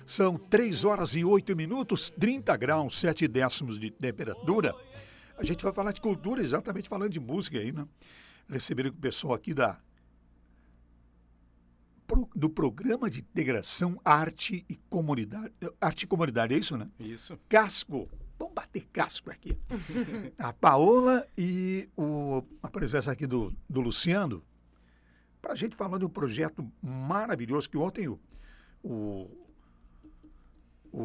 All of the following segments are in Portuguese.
São 3 horas e 8 minutos, 30 graus, 7 décimos de temperatura. A gente vai falar de cultura, exatamente falando de música aí, né? Receberam o pessoal aqui do Programa de Integração Arte e Comunidade. Arte e Comunidade, é isso, né? Isso. Casco. Vamos bater casco aqui. A Paola e a presença aqui do Luciano, para a gente falar de um projeto maravilhoso que ontem o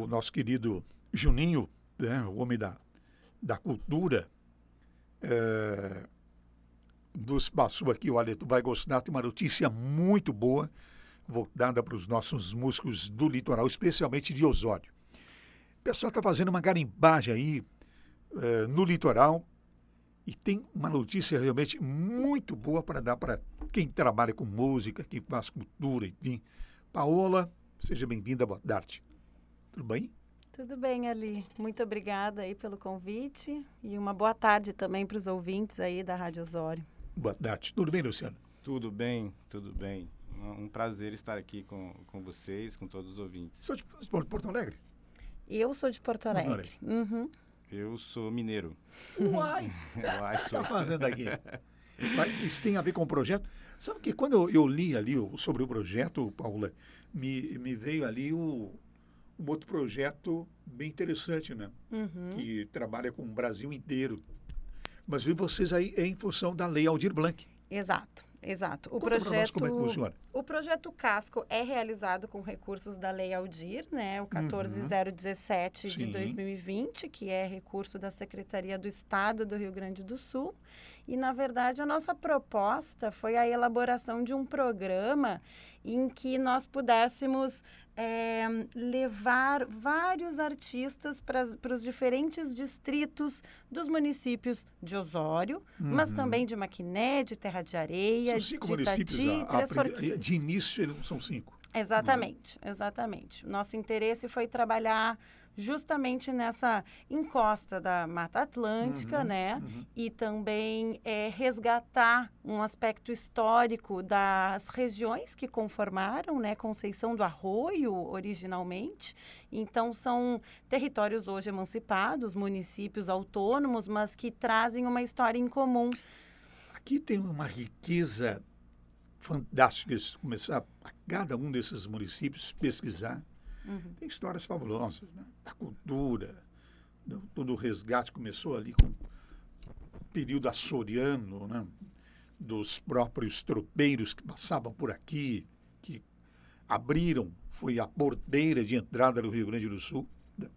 nosso querido Juninho, né, o homem da cultura, nos passou aqui. Olha, tu vai gostar, tem uma notícia muito boa voltada para os nossos músicos do litoral, especialmente de Osório. O pessoal está fazendo uma garimpagem aí no litoral e tem uma notícia realmente muito boa para dar para quem trabalha com música, quem faz cultura, enfim. Paola, seja bem-vinda, boa tarde. Tudo bem? Tudo bem, Ali. Muito obrigada aí pelo convite e uma boa tarde também para os ouvintes aí da Rádio Osório. Boa tarde. Tudo bem, Luciano? Tudo bem, tudo bem. Um prazer estar aqui com vocês, com todos os ouvintes. Sou de Porto Alegre? Eu sou de Porto Alegre. Uhum. Eu sou mineiro. Uai! Uai, O que está fazendo aqui? Isso tem a ver com o projeto? Sabe que quando eu li ali sobre o projeto, Paula, me veio ali um outro projeto bem interessante, né? Uhum. Que trabalha com o Brasil inteiro. Mas vi vocês aí em função da Lei Aldir Blanc. Exato. O Conta pra nós como é que funciona. O projeto Casco é realizado com recursos da Lei Aldir, né, o 14017 de 2020, que é recurso da Secretaria do Estado do Rio Grande do Sul. E, na verdade, a nossa proposta foi a elaboração de um programa em que nós pudéssemos levar vários artistas para os diferentes distritos dos municípios de Osório, mas também de Maquiné, de Terra de Areia, são 5 de municípios, Itati, Três Forquilhas. de início eles são 5. Exatamente. Nosso interesse foi trabalhar justamente nessa encosta da Mata Atlântica, né? E também resgatar um aspecto histórico das regiões que conformaram, né? Conceição do Arroio, originalmente. Então, são territórios hoje emancipados, municípios autônomos, mas que trazem uma história em comum. Aqui tem uma riqueza fantástica. Se começar a cada um desses municípios pesquisar, tem histórias fabulosas, né? Da cultura, todo o resgate começou ali com o período açoriano, né? Dos próprios tropeiros que passavam por aqui, que abriram, foi a porteira de entrada do Rio Grande do Sul,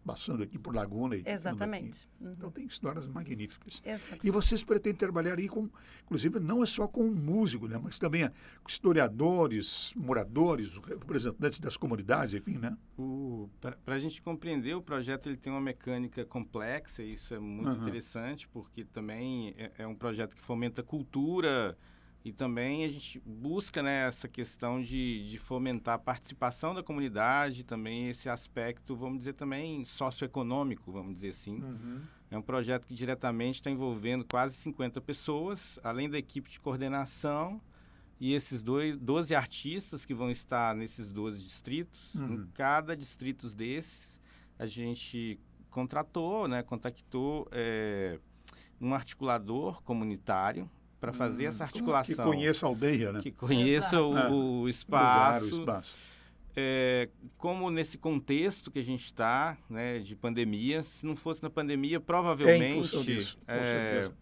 passando aqui por Laguna. Exatamente. Então tem histórias magníficas. Exatamente. E vocês pretendem trabalhar aí com, inclusive, não é só com músico, né? Mas também com historiadores, moradores, representantes das comunidades, enfim, né? Para a gente compreender, o projeto ele tem uma mecânica complexa, e isso é muito interessante, porque também é um projeto que fomenta cultura. E também a gente busca, né, essa questão de fomentar a participação da comunidade, também esse aspecto, vamos dizer, também socioeconômico, vamos dizer assim. É um projeto que diretamente está envolvendo quase 50 pessoas, além da equipe de coordenação e esses 12 artistas que vão estar nesses 12 distritos. Em cada distrito desses, a gente contactou um articulador comunitário, para fazer essa articulação. Que conheça a aldeia, né? Que conheça o espaço. O espaço. Como nesse contexto que a gente está, né, de pandemia, se não fosse na pandemia, provavelmente... em função disso, com certeza.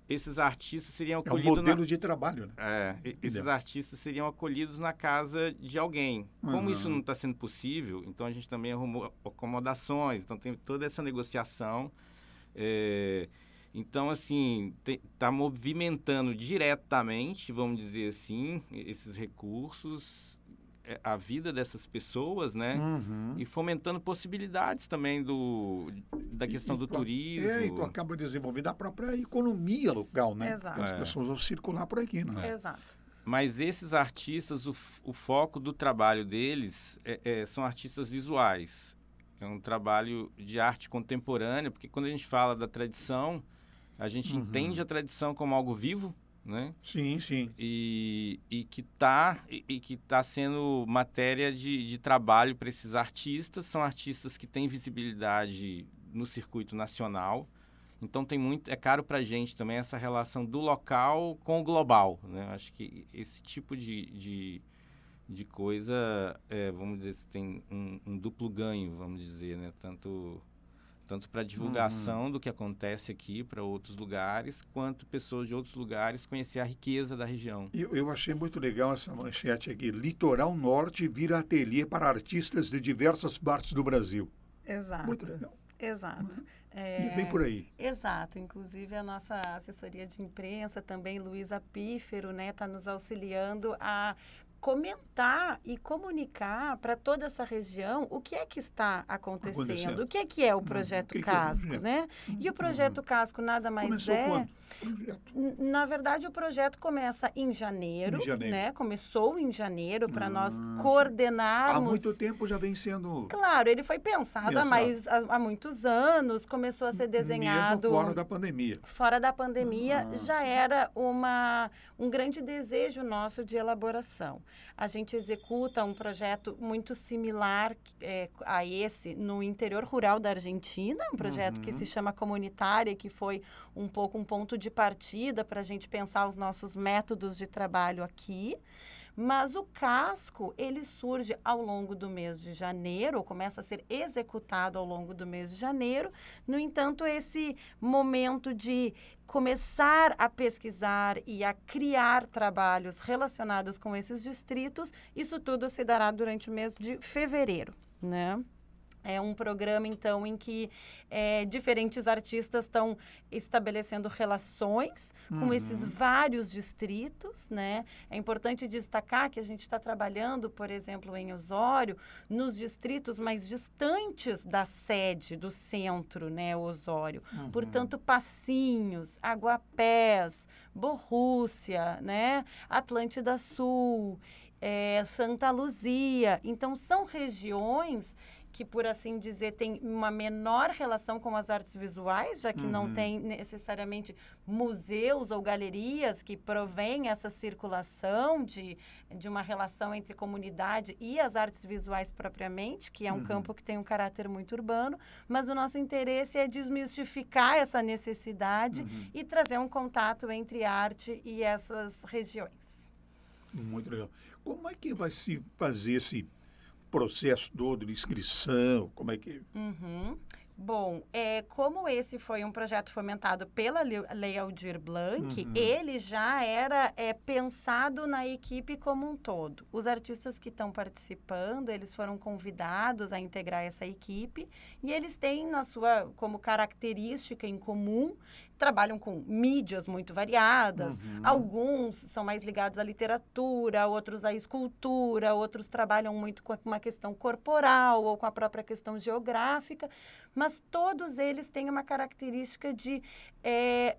Esses artistas seriam acolhidos... É um modelo de trabalho, né? Esses artistas seriam acolhidos na casa de alguém. Como isso não está sendo possível, então a gente também arrumou acomodações, então tem toda essa negociação... Então, assim, está movimentando diretamente, vamos dizer assim, esses recursos, a vida dessas pessoas, né? E fomentando possibilidades também da questão do turismo. E tu acaba desenvolvendo a própria economia local, né? Exato. As pessoas vão circular por aqui, né? Exato. Mas esses artistas, o foco do trabalho deles são artistas visuais. É um trabalho de arte contemporânea, porque quando a gente fala da tradição... A gente entende a tradição como algo vivo, né? Sim, sim. E que tá sendo matéria de trabalho para esses artistas. São artistas que têm visibilidade no circuito nacional. Então é caro para a gente também essa relação do local com o global, né? Acho que esse tipo de coisa, vamos dizer, tem um duplo ganho, vamos dizer, né? Tanto para divulgação do que acontece aqui para outros lugares, quanto pessoas de outros lugares conhecer a riqueza da região. Eu achei muito legal essa manchete aqui. Litoral Norte vira ateliê para artistas de diversas partes do Brasil. Exato. Muito legal. Exato. E é bem por aí. Exato. Inclusive, a nossa assessoria de imprensa, também Luísa Pífero, né, está nos auxiliando a comentar e comunicar para toda essa região o que é que está acontecendo, o que é o Projeto Casco, né? E o Projeto Casco nada mais Começou quando? Projeto. Na verdade, o projeto começa em janeiro, né? Começou em janeiro para nós coordenarmos. Há muito tempo já vem sendo... Claro, ele foi pensado há muitos anos, começou a ser desenhado... Mesmo fora da pandemia. Fora da pandemia já era um grande desejo nosso de elaboração. A gente executa um projeto muito similar a esse no interior rural da Argentina, um projeto que se chama Comunitária, que foi um pouco um ponto de partida para a gente pensar os nossos métodos de trabalho aqui. Mas o casco, ele surge ao longo do mês de janeiro, ou começa a ser executado ao longo do mês de janeiro. No entanto, esse momento de começar a pesquisar e a criar trabalhos relacionados com esses distritos, isso tudo se dará durante o mês de fevereiro, né? É um programa, então, em que diferentes artistas estão estabelecendo relações com esses vários distritos, né? É importante destacar que a gente está trabalhando, por exemplo, em Osório, nos distritos mais distantes da sede, do centro, né, Osório. Portanto, Passinhos, Aguapés, Borrússia, né, Atlântida Sul, Santa Luzia. Então, são regiões que, por assim dizer, tem uma menor relação com as artes visuais, já que não tem necessariamente museus ou galerias que provêm essa circulação de uma relação entre comunidade e as artes visuais propriamente, que é um campo que tem um caráter muito urbano, mas o nosso interesse é desmistificar essa necessidade e trazer um contato entre arte e essas regiões. Muito legal. Como é que vai se fazer esse processo todo de inscrição? Como é que... Bom, como esse foi um projeto fomentado pela Lei Aldir Blanc, ele já era pensado na equipe como um todo. Os artistas que estão participando, eles foram convidados a integrar essa equipe e eles têm como característica em comum, trabalham com mídias muito variadas. Alguns são mais ligados à literatura, outros à escultura, outros trabalham muito com uma questão corporal ou com a própria questão geográfica, mas todos eles têm uma característica de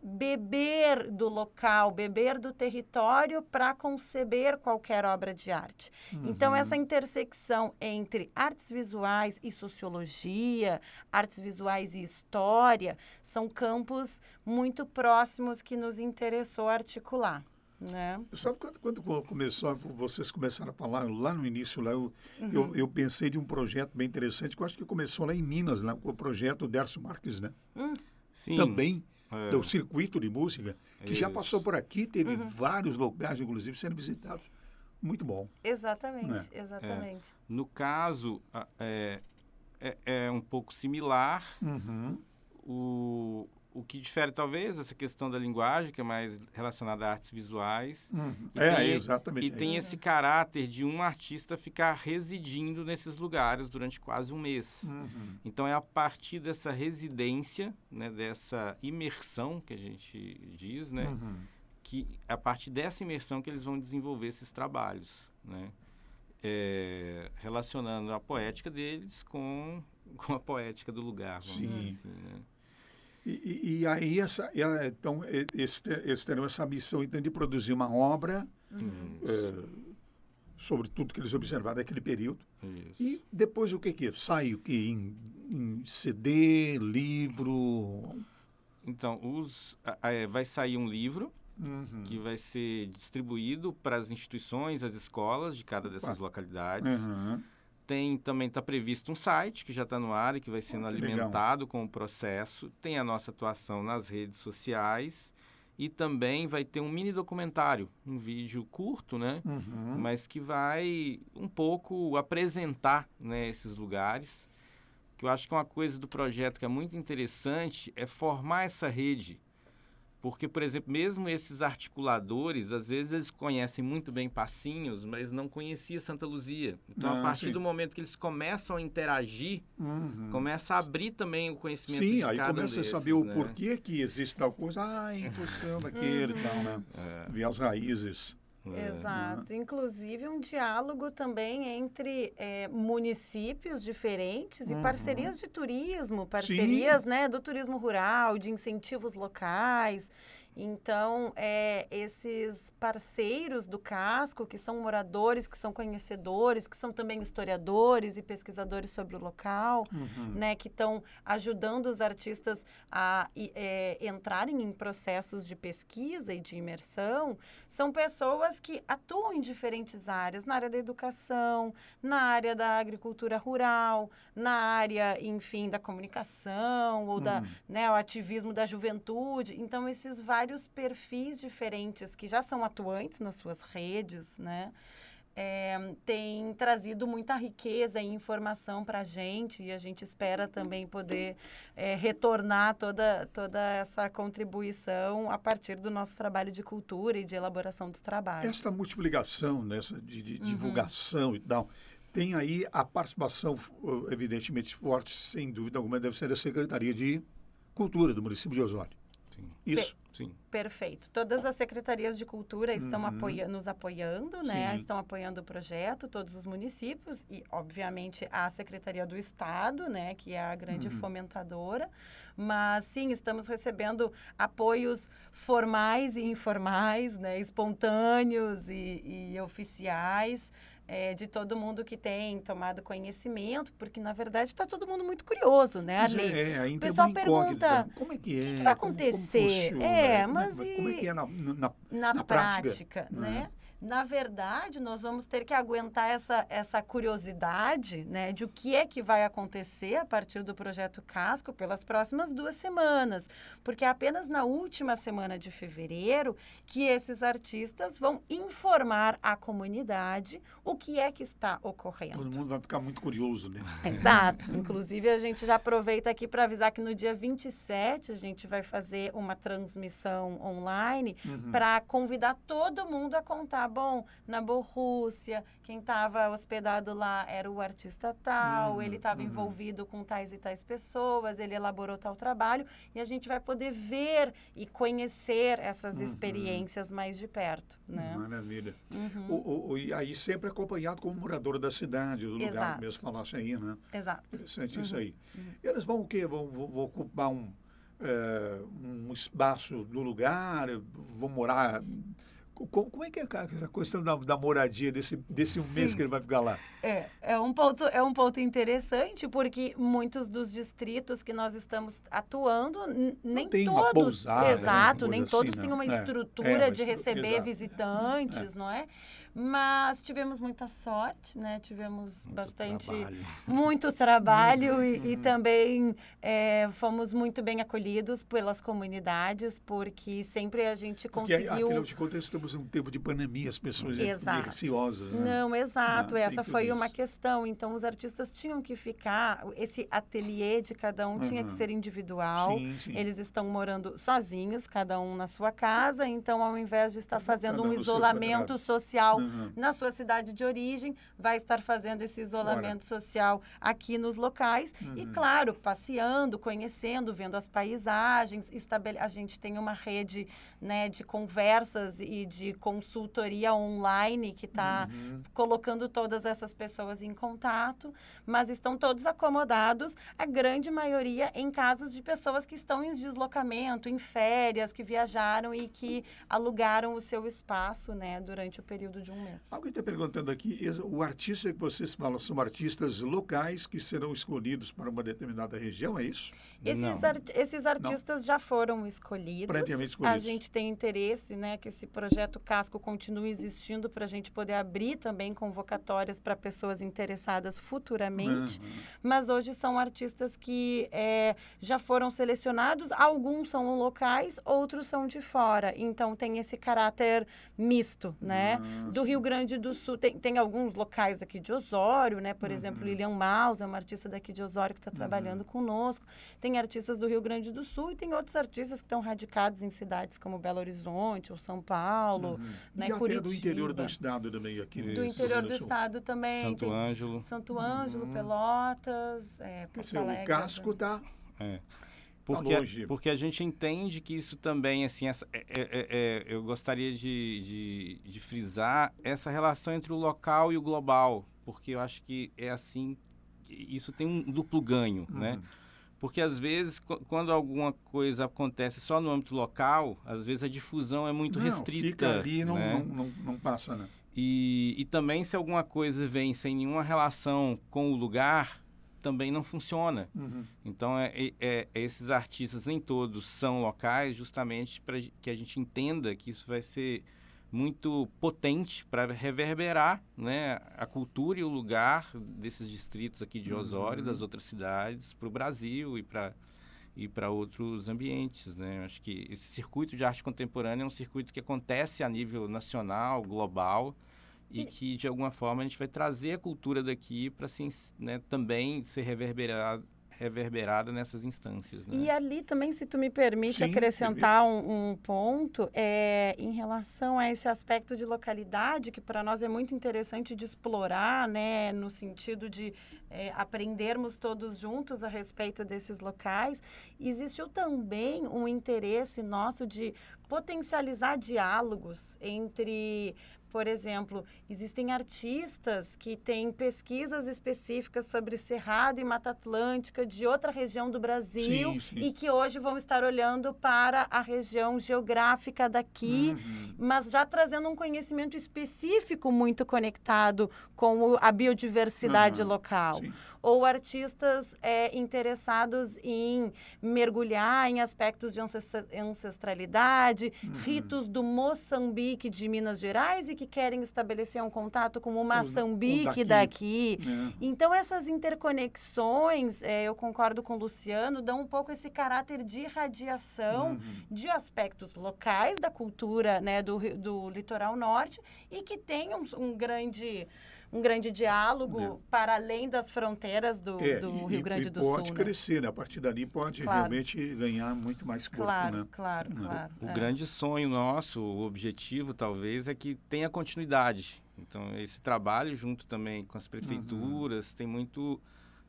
beber do local, beber do território para conceber qualquer obra de arte. Então, essa intersecção entre artes visuais e sociologia, artes visuais e história, são campos muito próximos que nos interessou articular, né? Sabe quando vocês começaram a falar, lá no início, lá eu pensei de um projeto bem interessante, que eu acho que começou lá em Minas, lá, com o projeto Dércio Marques, né? Sim. Também, do circuito de música, que já passou por aqui, teve vários lugares, inclusive, sendo visitados. Muito bom. Exatamente, exatamente. No caso, é um pouco similar. O que difere, talvez, essa questão da linguagem, que é mais relacionada a artes visuais. Exatamente. E tem esse caráter de um artista ficar residindo nesses lugares durante quase um mês. Então, é a partir dessa residência, né, dessa imersão, que a gente diz, né, que é a partir dessa imersão que eles vão desenvolver esses trabalhos, né, relacionando a poética deles com a poética do lugar, vamos dizer assim, né? E aí, então, eles terão essa missão, então, de produzir uma obra sobre tudo que eles observaram naquele período. Isso. E depois o que sai? O que? Em CD, livro? Então, vai sair um livro, que vai ser distribuído para as instituições, as escolas de cada dessas localidades. Também está previsto um site que já está no ar e que vai sendo alimentado com o processo. Tem a nossa atuação nas redes sociais e também vai ter um mini documentário, um vídeo curto, né? Mas que vai um pouco apresentar, né, esses lugares. Que eu acho que uma coisa do projeto que é muito interessante é formar essa rede. Porque, por exemplo, mesmo esses articuladores, às vezes eles conhecem muito bem Passinhos, mas não conhecia Santa Luzia. Então, a partir do momento que eles começam a interagir, começa a abrir também o conhecimento de cada um desses. Sim, aí começa a saber o porquê que existe tal coisa. Em função daquele e tal, né? Ver as raízes. Exato. Inclusive um diálogo também entre municípios diferentes e parcerias de turismo, parcerias, né, do turismo rural, de incentivos locais. Então, esses parceiros do casco, que são moradores, que são conhecedores, que são também historiadores e pesquisadores sobre o local, né, que estão ajudando os artistas a entrarem em processos de pesquisa e de imersão, são pessoas que atuam em diferentes áreas, na área da educação, na área da agricultura rural, na área, enfim, da comunicação ou né, o ativismo da juventude. Então, esses vários perfis diferentes que já são atuantes nas suas redes, né, têm trazido muita riqueza e informação para a gente, e a gente espera também poder retornar toda essa contribuição a partir do nosso trabalho de cultura e de elaboração dos trabalhos. Essa multiplicação nessa de divulgação e tal, tem aí a participação, evidentemente forte, sem dúvida alguma, deve ser da Secretaria de Cultura do município de Osório. Isso? Sim. Perfeito. Todas as secretarias de cultura estão nos apoiando, né? Estão apoiando o projeto, todos os municípios e, obviamente, a Secretaria do Estado, né? Que é a grande fomentadora. Mas, sim, estamos recebendo apoios formais e informais, né? Espontâneos e oficiais. De todo mundo que tem tomado conhecimento, porque, na verdade, está todo mundo muito curioso, né, Arley? Ainda o pessoal pergunta, como é que é? O que vai acontecer? Como é que é na prática, né? Na verdade, nós vamos ter que aguentar essa curiosidade, né, de o que é que vai acontecer a partir do Projeto Casco pelas próximas 2 semanas, porque é apenas na última semana de fevereiro que esses artistas vão informar a comunidade o que é que está ocorrendo. Todo mundo vai ficar muito curioso, né? Exato. Inclusive, a gente já aproveita aqui para avisar que no dia 27 a gente vai fazer uma transmissão online para convidar todo mundo a contar. Bom, na Borrússia, quem estava hospedado lá era o artista tal, ele estava envolvido com tais e tais pessoas, ele elaborou tal trabalho, e a gente vai poder ver e conhecer essas experiências mais de perto, né? Maravilha. E aí sempre acompanhado como morador da cidade, do lugar, mesmo falasse aí, né? Exato. Interessante isso aí. E eles vão o quê? Vão ocupar um espaço do lugar, vão morar... Como é que é a questão da moradia desse mês que ele vai ficar lá? É um ponto interessante, porque muitos dos distritos que nós estamos atuando, nem tem todos... Uma pousada, exato, nem todos assim, têm uma estrutura de receber visitantes, não é? Mas tivemos muita sorte, né? Tivemos muito trabalho e também fomos muito bem acolhidos pelas comunidades, porque sempre a gente conseguiu... Porque, afinal de contas, estamos em um tempo de pandemia, as pessoas receosas. Né? Não, exato. Essa foi uma questão. Então, os artistas tinham que ficar... Esse ateliê de cada um tinha que ser individual. Sim. Eles estão morando sozinhos, cada um na sua casa. Então, ao invés de estar fazendo um isolamento social na sua cidade de origem, vai estar fazendo esse isolamento social aqui nos locais. E, claro, passeando, conhecendo, vendo as paisagens. A gente tem uma rede, né, de conversas e de consultoria online que está colocando todas essas pessoas em contato, mas estão todos acomodados, a grande maioria em casas de pessoas que estão em deslocamento, em férias, que viajaram e que alugaram o seu espaço, né, durante o período de um mês. Alguém está perguntando aqui, o artista que vocês falam são artistas locais que serão escolhidos para uma determinada região, é isso? Esses artistas já foram escolhidos. Previamente escolhidos. A gente tem interesse, né, que esse projeto Casco continue existindo para a gente poder abrir também convocatórias para pessoas interessadas futuramente. Mas hoje são artistas que já foram selecionados, alguns são locais, outros são de fora. Então tem esse caráter misto, né? Do Rio Grande do Sul, tem alguns locais aqui de Osório, né? Por exemplo, Lilian Maus é uma artista daqui de Osório que está trabalhando conosco. Tem artistas do Rio Grande do Sul e tem outros artistas que estão radicados em cidades como Belo Horizonte ou São Paulo, né? E até Curitiba. do interior do estado também aqui. Do interior do estado também. Santo Ângelo. Santo Ângelo, Pelotas, Porto Alegre. O Casco está... Porque a gente entende que isso também, assim, eu gostaria de frisar essa relação entre o local e o global, porque eu acho que é assim, isso tem um duplo ganho, né? Porque às vezes, quando alguma coisa acontece só no âmbito local, às vezes a difusão é muito restrita. Fica ali, né? não passa, né? E também se alguma coisa vem sem nenhuma relação com o lugar, também não funciona. Então, esses artistas, nem todos são locais, justamente para que a gente entenda que isso vai ser muito potente para reverberar, né, a cultura e o lugar desses distritos aqui de Osório e das outras cidades para o Brasil e para outros ambientes, né? Acho que esse circuito de arte contemporânea é um circuito que acontece a nível nacional, global, e que, de alguma forma, a gente vai trazer a cultura daqui para assim, né, também ser reverberada nessas instâncias. Né? E ali também, se tu me permite acrescentar um ponto, em relação a esse aspecto de localidade, que para nós é muito interessante de explorar, né, no sentido de aprendermos todos juntos a respeito desses locais, existiu também um interesse nosso de potencializar diálogos entre... Por exemplo, existem artistas que têm pesquisas específicas sobre Cerrado e Mata Atlântica de outra região do Brasil e que hoje vão estar olhando para a região geográfica daqui, mas já trazendo um conhecimento específico muito conectado com a biodiversidade local. Ou artistas interessados em mergulhar em aspectos de ancestralidade, ritos do Moçambique de Minas Gerais e que querem estabelecer um contato com o Moçambique daqui. Então, essas interconexões, eu concordo com o Luciano, dão um pouco esse caráter de irradiação de aspectos locais da cultura, né, do litoral norte e que tem um grande diálogo para além das fronteiras do Rio Grande do Sul. Pode crescer, né? A partir dali pode realmente ganhar muito mais corpo. Claro. O grande sonho nosso, o objetivo talvez, é que tenha continuidade. Então, esse trabalho junto também com as prefeituras, tem muito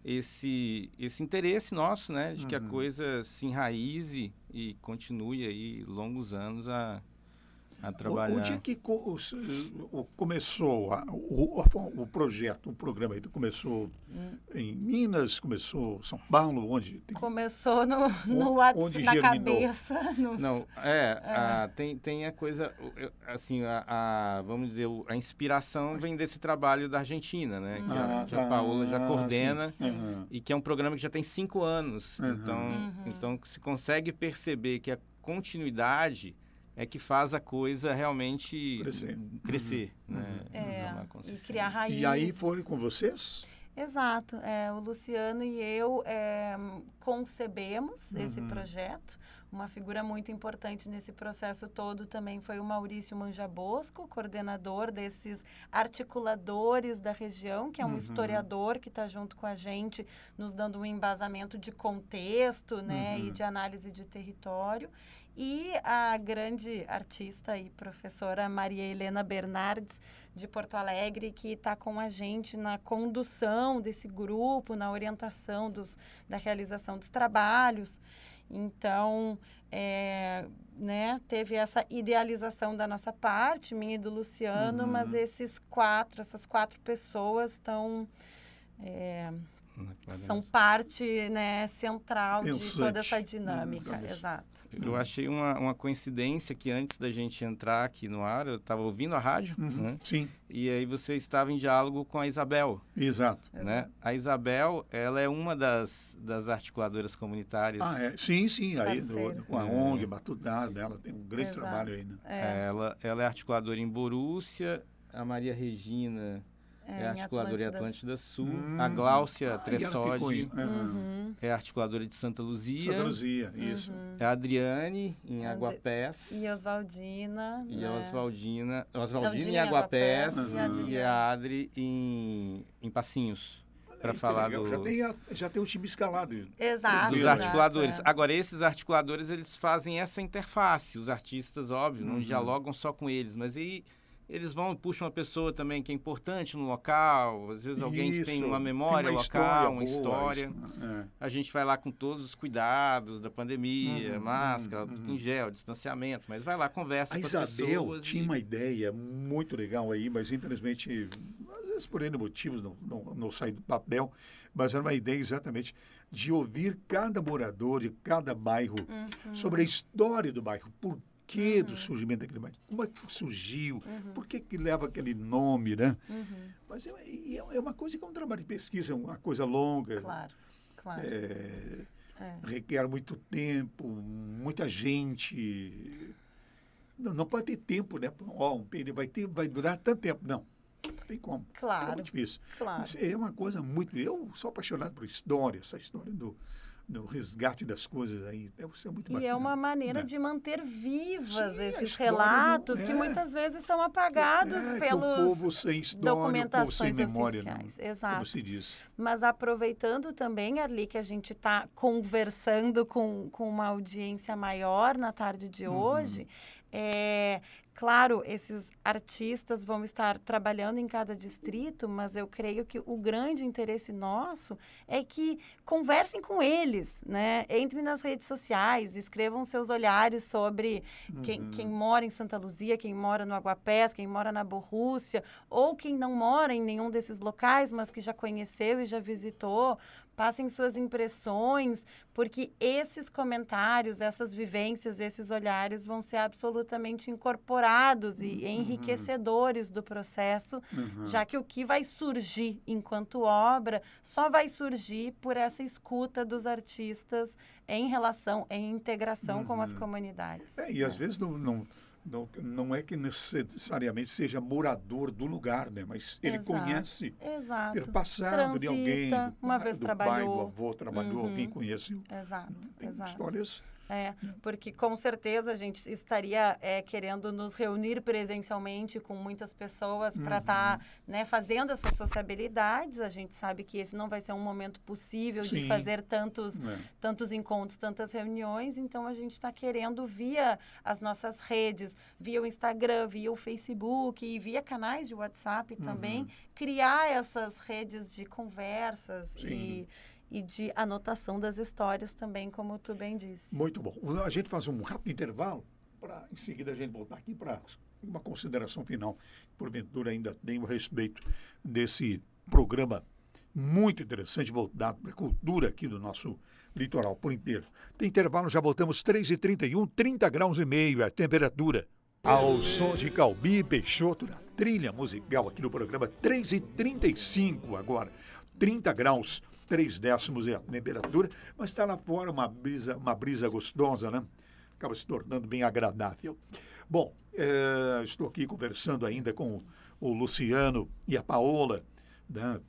esse interesse nosso, né? De que a coisa se enraize e continue aí longos anos a trabalhar. Onde é que começou o projeto, o programa? Ele começou em Minas, começou em São Paulo, onde? Começou no WhatsApp, na cabeça. Não, tem a coisa, assim, vamos dizer, a inspiração vem desse trabalho da Argentina, né? Que a Paola já coordena e que é um programa que já tem 5 anos. Então, se consegue perceber que a continuidade é que faz a coisa realmente crescer, né? E criar raízes. E aí foi com vocês? Exato. O Luciano e eu concebemos esse projeto. Uma figura muito importante nesse processo todo também foi o Maurício Manjabosco, coordenador desses articuladores da região, que é um historiador que está junto com a gente, nos dando um embasamento de contexto, né, e de análise de território. E a grande artista e professora Maria Helena Bernardes, de Porto Alegre, que está com a gente na condução desse grupo, na orientação da realização dos trabalhos. Então, né, teve essa idealização da nossa parte, minha e do Luciano, mas essas quatro pessoas estão são parte, né, central de toda essa dinâmica. Exato. Eu achei uma coincidência que antes da gente entrar aqui no ar, eu estava ouvindo a rádio, né? Sim. E aí você estava em diálogo com a Isabel. Exato. Né? A Isabel, ela é uma das articuladoras comunitárias. Sim. Aí com a ONG, Batudada, ela tem um grande trabalho aí, né? Ela é articuladora em Borússia, a Maria Regina é articuladora em Atlântida Sul, a Gláucia Tressode é articuladora de Santa Luzia. Santa Luzia, isso. É a Adriane em Aguapés. E Oswaldina. E a Oswaldina em Aguapés. E a Adri em Passinhos. Para falar do... Já tem o time escalado. Exato. Dos articuladores. Agora, esses articuladores, eles fazem essa interface. Os artistas, óbvio, não dialogam só com eles, mas aí eles vão e puxam uma pessoa também que é importante no local, às vezes alguém que tem uma memória local, uma história. A gente vai lá com todos os cuidados da pandemia, máscara, em gel, distanciamento, mas vai lá, conversa com as pessoas. A Isabel tinha uma ideia muito legal aí, mas infelizmente, às vezes por N motivos não sai do papel, mas era uma ideia exatamente de ouvir cada morador de cada bairro sobre a história do bairro, por que do surgimento daquele bairro, como é que surgiu, por que leva aquele nome, né? Mas é uma coisa que é um trabalho de pesquisa, uma coisa longa. Claro. Requer muito tempo, muita gente. Não pode ter tempo, né? Vai durar tanto tempo. Não tem como. Claro. É muito difícil. Claro. Mas é uma coisa muito... Eu sou apaixonado por história, essa história do resgate das coisas aí. Deve ser muito bacana. E é uma maneira de manter vivas esses relatos que muitas vezes são apagados pelos o povo sem história, documentações o povo sem memória, oficiais. Não, exato. Como se diz. Mas aproveitando também, Arli, que a gente está conversando com uma audiência maior na tarde de hoje, claro, esses artistas vão estar trabalhando em cada distrito, mas eu creio que o grande interesse nosso é que conversem com eles, né? Entrem nas redes sociais, escrevam seus olhares sobre quem mora em Santa Luzia, quem mora no Aguapés, quem mora na Borrússia, ou quem não mora em nenhum desses locais, mas que já conheceu e já visitou. Passem suas impressões, porque esses comentários, essas vivências, esses olhares vão ser absolutamente incorporados e enriquecedores do processo, já que o que vai surgir enquanto obra só vai surgir por essa escuta dos artistas em relação, em integração com as comunidades. E às vezes não é que necessariamente seja morador do lugar, né? Mas ele conhece, ter passado de alguém, uma vez trabalhou, do avô trabalhou, alguém conheceu. Exato. Histórias... porque com certeza a gente estaria querendo nos reunir presencialmente com muitas pessoas para estar fazendo essas sociabilidades. A gente sabe que esse não vai ser um momento possível de fazer tantos encontros, tantas reuniões. Então, a gente está querendo via as nossas redes, via o Instagram, via o Facebook e via canais de WhatsApp também, criar essas redes de conversas e de anotação das histórias também, como tu bem disse. Muito bom. A gente faz um rápido intervalo para, em seguida, a gente voltar aqui para uma consideração final. Porventura, ainda tenho a respeito desse programa muito interessante, voltado para a cultura aqui do nosso litoral por inteiro. Tem intervalo, já voltamos, 3h31, 30 graus e meio a temperatura. Ao som de Calbi Peixoto, na trilha musical aqui no programa, 3h35 agora, 30 graus. 0,3 é a temperatura, mas está lá fora uma brisa gostosa, né? Acaba se tornando bem agradável. Bom, estou aqui conversando ainda com o Luciano e a Paola, né?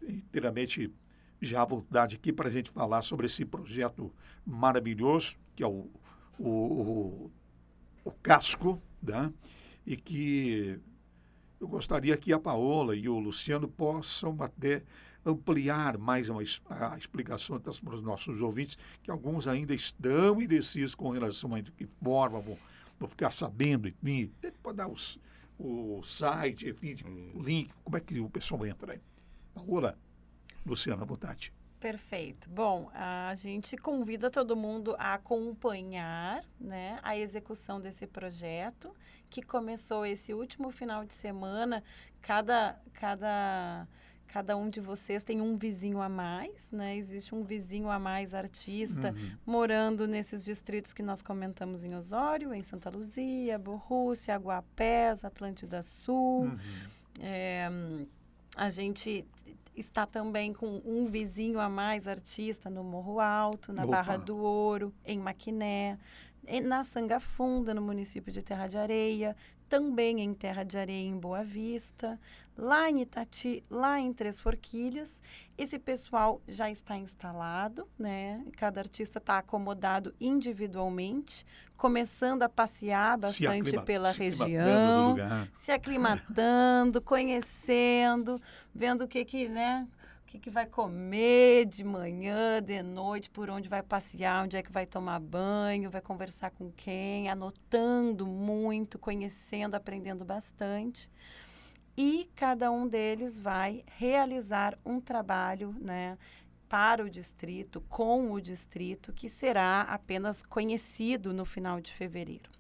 Inteiramente já à vontade aqui para a gente falar sobre esse projeto maravilhoso, que é o Casco, né? E que eu gostaria que a Paola e o Luciano possam até ampliar mais a explicação para os nossos ouvintes, que alguns ainda estão indecisos com relação a de que forma vão ficar sabendo, enfim, pode dar o site, enfim, o link, como é que o pessoal entra aí. Paola, Luciana, à vontade. Perfeito. Bom, a gente convida todo mundo a acompanhar, né, a execução desse projeto, que começou esse último final de semana. Cada Cada um de vocês tem um vizinho a mais, né? Existe um vizinho a mais artista morando nesses distritos que nós comentamos em Osório, em Santa Luzia, Borrússia, Aguapés, Atlântida Sul. A gente está também com um vizinho a mais artista no Morro Alto, na Barra do Ouro, em Maquiné, na Sanga Funda, no município de Terra de Areia, também em Terra de Areia, em Boa Vista, lá em Itati, lá em Três Forquilhas. Esse pessoal já está instalado, né? Cada artista está acomodado individualmente, começando a passear bastante pela região, se aclimatando, conhecendo, vendo o que vai comer de manhã, de noite, por onde vai passear, onde é que vai tomar banho, vai conversar com quem, anotando muito, conhecendo, aprendendo bastante. E cada um deles vai realizar um trabalho, né, para o distrito, com o distrito, que será apenas conhecido no final de fevereiro.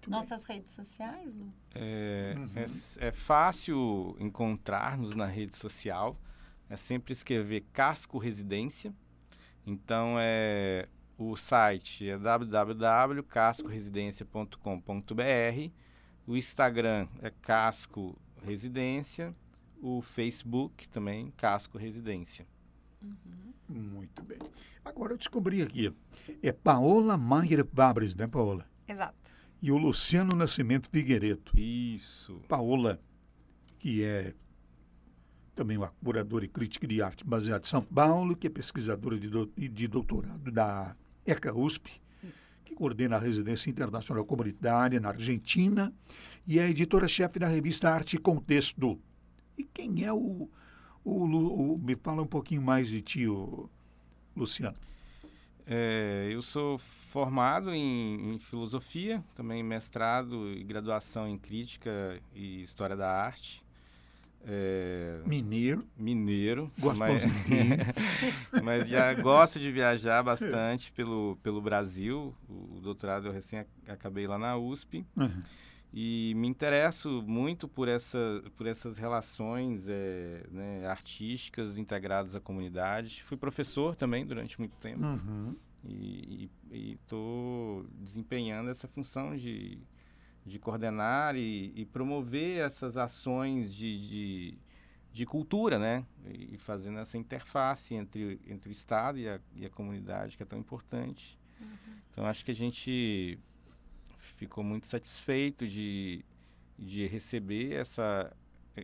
Nossas redes sociais, Lu? É fácil encontrar-nos na rede social. É sempre escrever Casco Residência. Então, o site é www.cascoresidencia.com.br. O Instagram é Casco Residência. O Facebook também, Casco Residência. Muito bem. Agora eu descobri aqui. É Paola Maier Fabres, né, Paola? Exato. E o Luciano Nascimento Figueiredo. Isso. Paola, que é também uma curadora e crítica de arte baseada em São Paulo, que é pesquisadora de doutorado da ECA USP, que coordena a residência internacional comunitária na Argentina e é editora-chefe da revista Arte e Contexto. E quem é me fala um pouquinho mais de ti, Luciano. Eu sou formado em filosofia, também mestrado e graduação em crítica e história da arte. Mineiro. Gosto mas já gosto de viajar bastante pelo Brasil. O doutorado eu recém acabei lá na USP. E me interesso muito por essas relações artísticas integradas à comunidade. Fui professor também durante muito tempo. E estou desempenhando essa função de coordenar e promover essas ações de cultura, né? E fazendo essa interface entre o Estado e a comunidade, que é tão importante. Então, acho que a gente ficou muito satisfeito de receber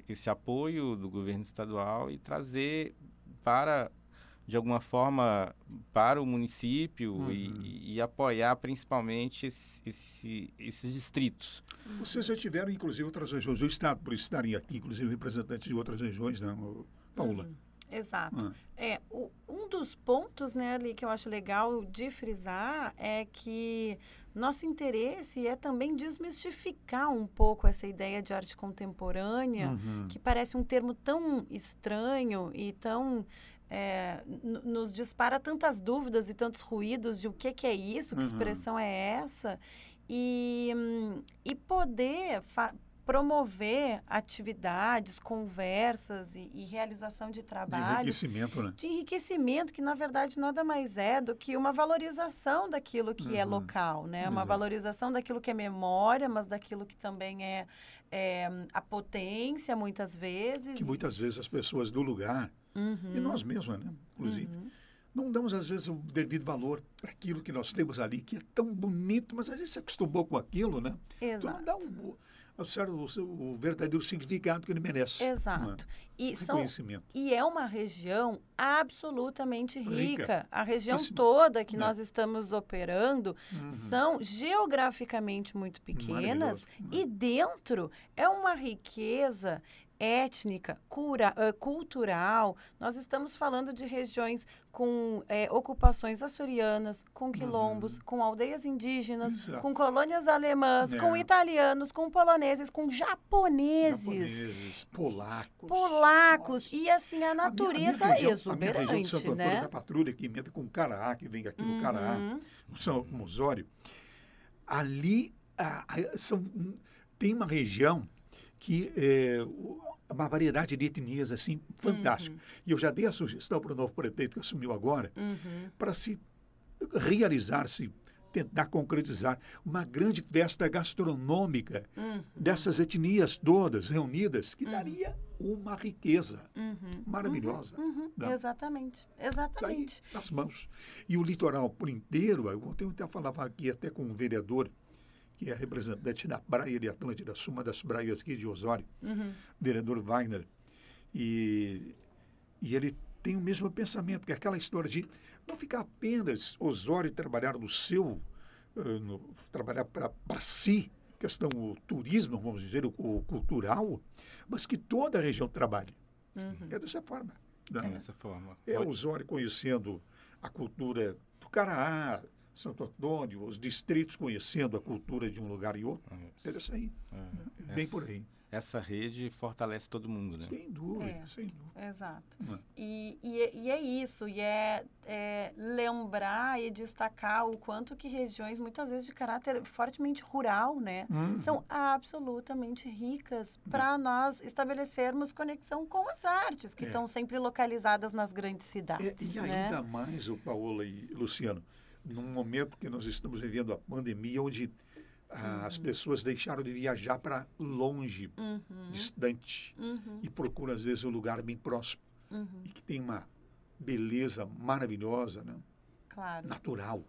esse apoio do governo estadual e trazer de alguma forma, para o município e apoiar principalmente esses distritos. Vocês já tiveram, inclusive, outras regiões do Estado, por estarem aqui, inclusive, representantes de outras regiões, né, Paula? Exato. Um dos pontos, né, ali, que eu acho legal de frisar é que nosso interesse é também desmistificar um pouco essa ideia de arte contemporânea, que parece um termo tão estranho e tão... nos dispara tantas dúvidas e tantos ruídos de o que é isso, que expressão é essa, e poder promover atividades, conversas e realização de trabalho. De enriquecimento, né? De enriquecimento, que na verdade nada mais é do que uma valorização daquilo que é local, né? Uma valorização daquilo que é memória, mas daquilo que também é a potência, muitas vezes. Que muitas vezes as pessoas do lugar, e nós mesmos, né? Inclusive, não damos às vezes o devido valor para aquilo que nós temos ali, que é tão bonito, mas a gente se acostumou com aquilo, né? Exato. Então não dá o verdadeiro significado que ele merece. Exato. Reconhecimento. E é uma região absolutamente rica. A região toda que nós estamos operando são geograficamente muito pequenas e dentro é uma riqueza étnica, cultural. Nós estamos falando de regiões com ocupações açorianas, com quilombos, com aldeias indígenas, com colônias alemãs, com italianos, com poloneses, com japoneses, polacos. E assim, a natureza exuberante, a minha região de Santo Antônio né? da Patrulha, que emenda com Caraá, que vem aqui no Caraá, no São Osório, ali tem uma região que uma variedade de etnias, assim, fantástica. E eu já dei a sugestão para o novo prefeito que assumiu agora, para se realizar, se tentar concretizar uma grande festa gastronômica dessas etnias todas reunidas, que daria uma riqueza maravilhosa. Né? Exatamente, exatamente. Aí, nas mãos. E o litoral por inteiro, eu ontem até falava aqui até com um vereador, que é representante da Praia de Atlântida Sul, uma das praias aqui de Osório, vereador Wagner, e ele tem o mesmo pensamento, que é aquela história de não ficar apenas Osório trabalhar no seu, trabalhar para si, questão o turismo, vamos dizer, o cultural, mas que toda a região trabalhe. É dessa forma. Né? É dessa forma. É Osório conhecendo a cultura do Caraá, Santo Antônio, os distritos conhecendo a cultura de um lugar e outro. É isso aí. É bem por aí. Essa rede fortalece todo mundo, né? Sem dúvida, sem dúvida. Exato. E é isso, e é lembrar e destacar o quanto que regiões, muitas vezes de caráter fortemente rural, né? São absolutamente ricas para nós estabelecermos conexão com as artes, que estão sempre localizadas nas grandes cidades. E ainda mais, o Paola e Luciano, num momento que nós estamos vivendo a pandemia, onde as pessoas deixaram de viajar para longe, distante, e procuram, às vezes, um lugar bem próximo, e que tem uma beleza maravilhosa, né? Claro. Natural,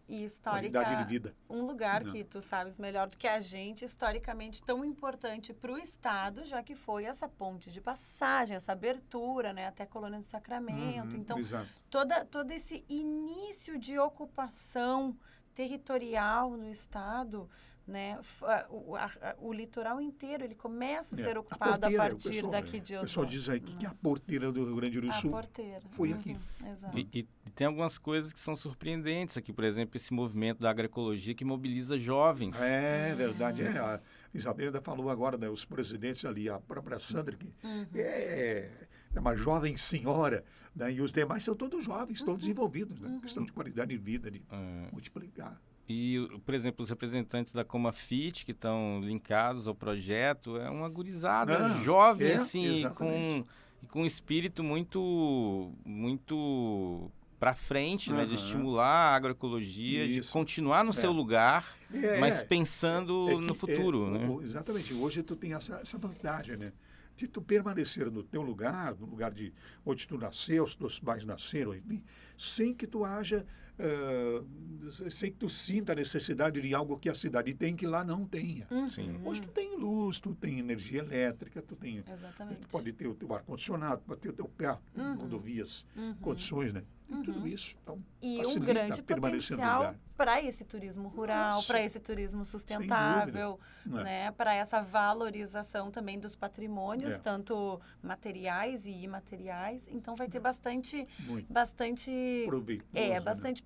E histórica, qualidade de vida. Um lugar que tu sabes melhor do que a gente, historicamente tão importante para o Estado, já que foi essa ponte de passagem, essa abertura, né, até a Colônia do Sacramento. Então, todo esse início de ocupação territorial no Estado, né, o litoral inteiro, ele começa a ser ocupado a partir daqui de Osório. O pessoal diz aí que a porteira do Rio Grande do Sul foi aqui. Exato. E tem algumas coisas que são surpreendentes aqui, por exemplo, esse movimento da agroecologia que mobiliza jovens. É verdade. A Isabela falou agora, né, os presidentes ali, a própria Sandra, que é uma jovem senhora, né, e os demais são todos jovens, todos envolvidos, né? Questão de qualidade de vida, de multiplicar. E, por exemplo, os representantes da Comafit, que estão linkados ao projeto, é uma gurizada jovem, assim, com um espírito muito para frente, né, de estimular a agroecologia, de continuar no seu lugar, mas pensando no futuro. Né? Exatamente. Hoje tu tem essa vantagem, né? De tu permanecer no teu lugar, no lugar de onde tu nasceu, os teus pais nasceram, enfim, sem que tu haja, sem que tu sinta a necessidade de algo que a cidade tem que lá não tenha. Hoje tu tem luz, tu tem energia elétrica, tu pode ter o teu ar-condicionado, pode ter o teu carro, rodovias, condições, né? Tem tudo isso. Então, e um grande potencial para esse turismo rural, para esse turismo sustentável, né? Para essa valorização também dos patrimônios, tanto materiais e imateriais. Então vai ter bastante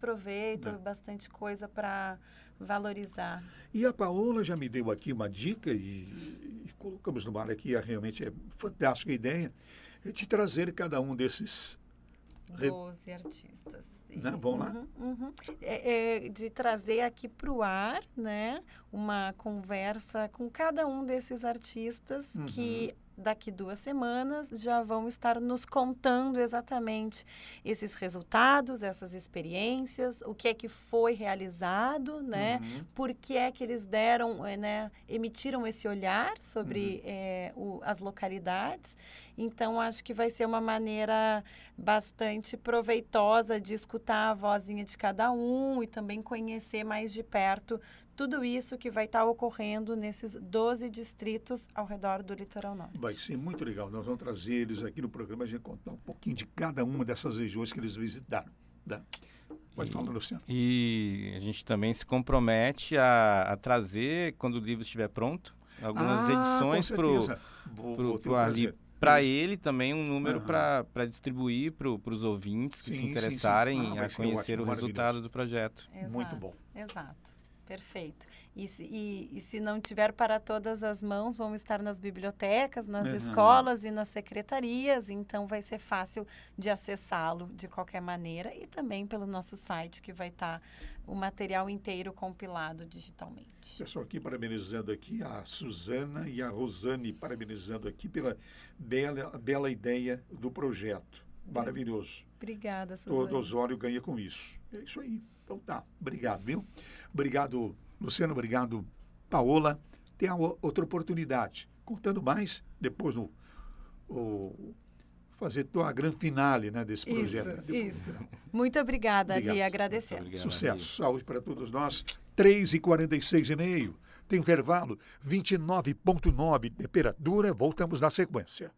proveito, bastante coisa para valorizar. E a Paola já me deu aqui uma dica e colocamos no ar aqui, realmente é fantástica a ideia, de trazer cada um desses 12 artistas. Não, vamos lá? De trazer aqui para o ar, né, uma conversa com cada um desses artistas que daqui 2 semanas já vão estar nos contando exatamente esses resultados, essas experiências, o que é que foi realizado, né? Por que é que eles deram, né, emitiram esse olhar sobre as localidades. Então, acho que vai ser uma maneira bastante proveitosa de escutar a vozinha de cada um e também conhecer mais de perto tudo isso que vai estar ocorrendo nesses 12 distritos ao redor do Litoral Norte. Vai ser muito legal. Nós vamos trazer eles aqui no programa, a gente contar um pouquinho de cada uma dessas regiões que eles visitaram. Tá? Pode falar, Luciano. E a gente também se compromete a trazer, quando o livro estiver pronto, algumas edições para ali. Para ele também um número para distribuir para os ouvintes que se interessarem a conhecer o resultado do projeto. Exato, muito bom. Exato. Perfeito. E se não tiver para todas as mãos, vão estar nas bibliotecas, nas escolas e nas secretarias, então vai ser fácil de acessá-lo de qualquer maneira e também pelo nosso site, que vai estar o material inteiro compilado digitalmente. Pessoal aqui parabenizando aqui, a Suzana e a Rosane parabenizando aqui pela bela ideia do projeto. Maravilhoso. Obrigada, Suzana. Todo Osório ganha com isso. É isso aí. Então tá, obrigado, viu? Obrigado, Luciano, obrigado, Paola. Tem outra oportunidade. Contando mais, depois fazer a grande finale, né, desse projeto. Isso. Muito obrigada, Ali, agradecemos. Obrigado, Sucesso, saúde para todos nós. 3h46,5. Tem intervalo, 29,9 temperatura. Voltamos na sequência.